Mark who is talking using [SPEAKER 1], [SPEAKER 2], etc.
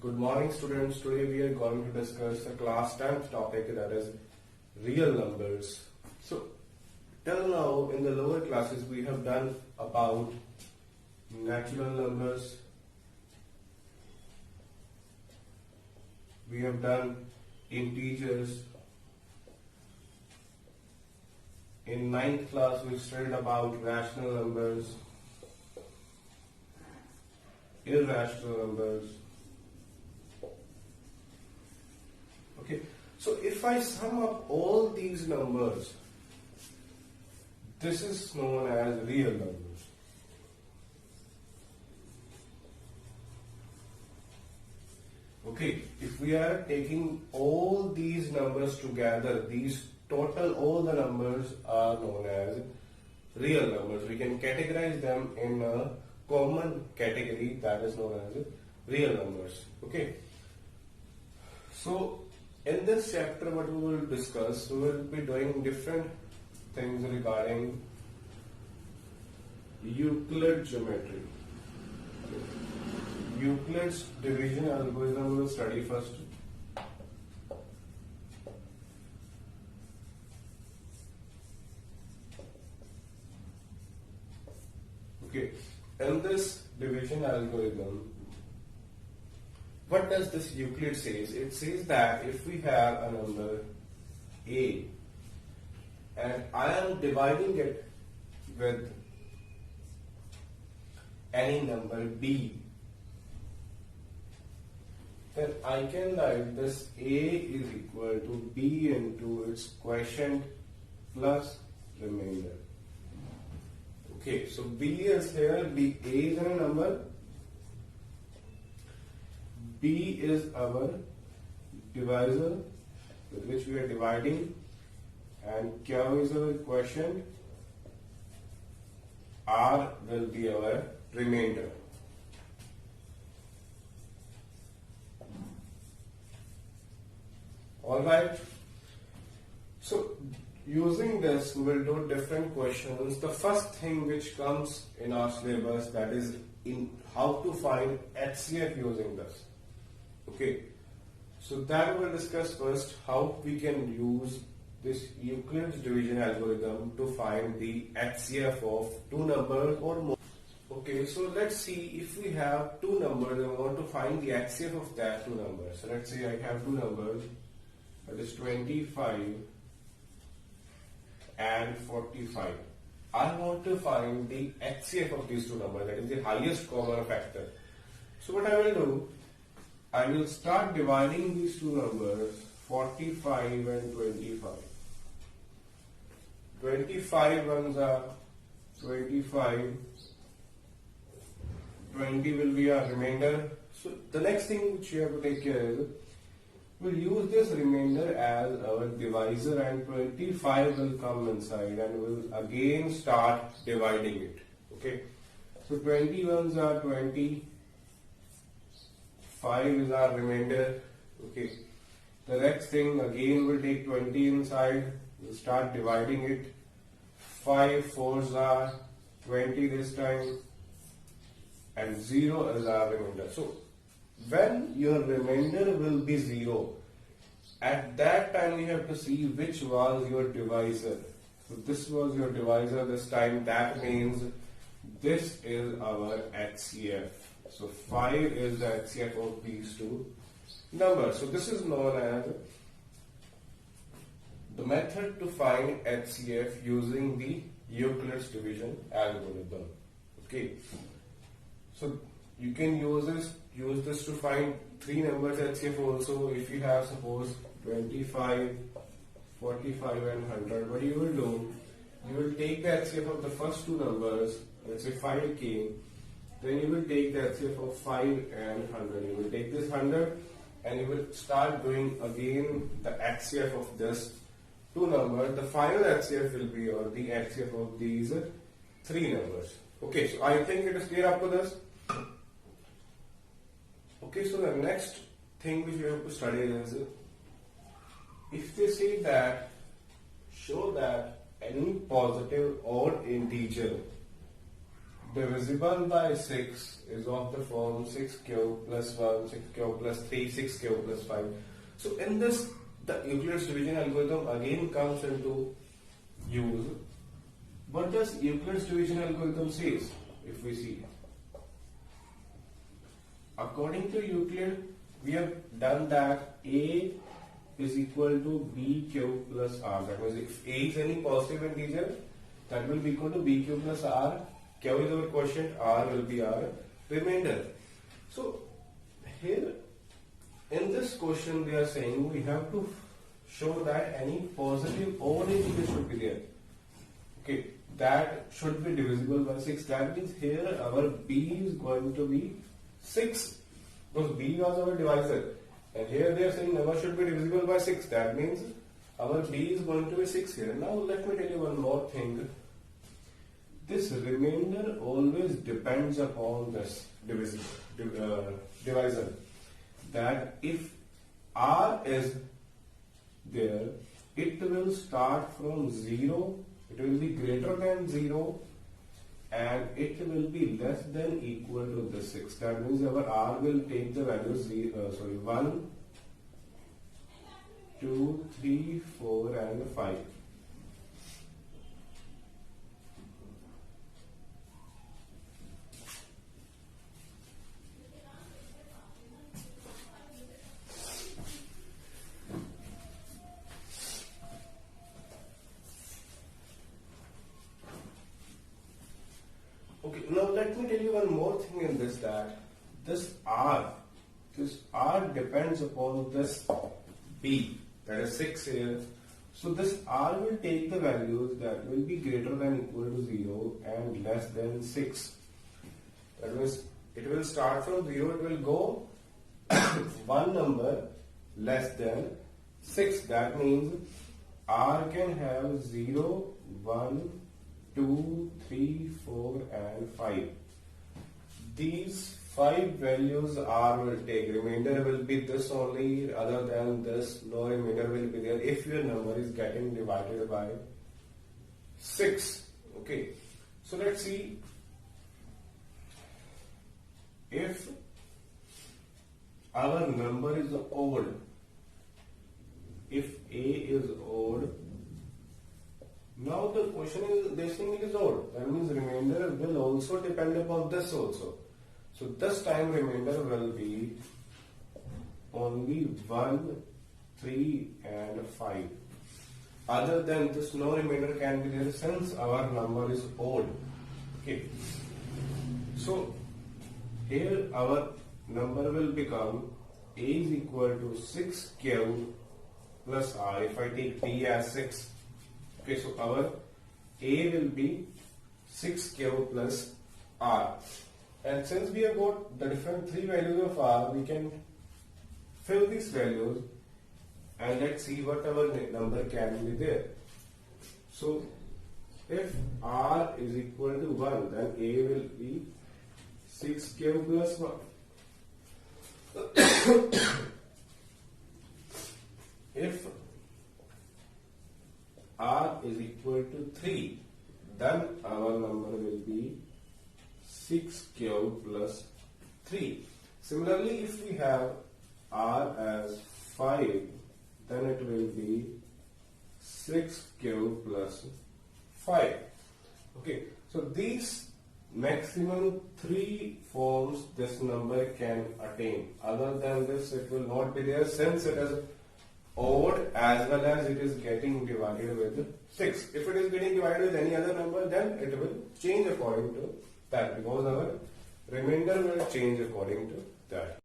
[SPEAKER 1] Good morning, students. Today we are going to discuss a class 10th topic, that is real numbers. So, till now in the lower classes we have done about natural numbers, we have done integers. In 9th class we studied about rational numbers, irrational numbers. Okay, so if I sum up all these numbers, this is known as real numbers. Okay, if we are taking all these numbers together, these total, all the numbers are known as real numbers. We can categorize them in a common category that is known as real numbers. Okay, so in this chapter what we will discuss, we will be doing different things regarding Euclid geometry. Euclid's division algorithm we will study first. Okay, in this division algorithm, what does this Euclid says? It says that if we have a number A and I am dividing it with any number B, then I can write this A is equal to B into its quotient plus remainder. Okay, so B is here, B, A is a number, B is our divisor with which we are dividing, and Q is our quotient, R will be our remainder. Alright, so using this we will do different questions. The first thing which comes in our syllabus, that is in how to find HCF using this. Okay, so that we will discuss first, how we can use this Euclid's division algorithm to find the HCF of two numbers or more. Okay, so let's see, if we have two numbers and we want to find the HCF of that two numbers. So let's say I have two numbers, that is 25 and 45. I want to find the HCF of these two numbers, that is the highest common factor. So what I will do, I will start dividing these two numbers, 45 and 25. 25 ones are 25, 20 will be our remainder. So the next thing which you have to take care is, we'll use this remainder as our divisor, and 25 will come inside and we'll again start dividing it. Okay, so 20 ones are 20, 5 is our remainder. Okay, the next thing again we'll take 20 inside, we'll start dividing it. 5 fours are 20 this time, and 0 is our remainder. So when your remainder will be 0, at that time you have to see which was your divisor. So this was your divisor this time, that means this is our HCF. So 5 is the HCF of these two numbers. So this is known as the method to find HCF using the Euclid's division algorithm. Okay, so you can use this to find three numbers HCF also. If you have suppose 25, 45 and 100, what you will do, you will take the HCF of the first two numbers, let's say 5 came, then you will take the HCF of 5 and 100. You will take this 100 and you will start doing again the HCF of this two numbers. The final HCF will be, or the HCF of these three numbers. Okay, so I think it is clear up to this. Okay, so the next thing which we have to study is, if they say that, show that any positive odd integer divisible by 6 is of the form 6 cube plus 1, 6 cube plus 3, 6 cube plus 5. So in this, the Euclid's division algorithm again comes into use. What does Euclid's division algorithm says? If we see, according to Euclid, we have done that A is equal to B cube plus R. That means if A is any positive integer, that will be equal to B cube plus R. Q is our quotient, R will be our remainder. So here in this question they are saying we have to show that any positive odd integer should be there. Okay, that should be divisible by 6. That means here our B is going to be 6 because B was our divisor, and here they are saying number should be divisible by 6. That means our B is going to be 6 here. Now let me tell you one more thing. This remainder always depends upon this divisor. That if R is there, it will start from 0, it will be greater than 0, and it will be less than equal to the 6. That means our R will take the values 1, 2, 3, 4 and 5. Okay, now let me tell you one more thing in this, that this R depends upon this B, that is 6 here. So this R will take the values that will be greater than equal to 0 and less than 6. That means it will start from 0, it will go one number less than 6. That means R can have 0, 1, 2, 3, 4 and 5. These 5 values R will take. Remainder will be this only, other than this no remainder will be there if your number is getting divided by 6. Okay, so let's see. If our number is odd, if A is odd, now the question is, this thing is odd. That means remainder will also depend upon this also. So this time remainder will be only 1, 3 and 5. Other than this, no remainder can be there since our number is odd. Okay. So here our number will become A is equal to 6Q plus R. If I take B as 6. Okay, so our A will be 6Q plus R. And since we have got the different 3 values of R, we can fill these values and let's see what our number can be there. So if R is equal to 1, then A will be 6Q plus 1. If R is equal to 3, then our number will be 6Q plus 3. Similarly, if we have R as 5, then it will be 6Q plus 5. Okay, so these maximum 3 forms this number can attain. Other than this, it will not be there since it is odd as well as it is getting divided with 6. If it is getting divided with any other number, then it will change according to that, because our remainder will change according to that.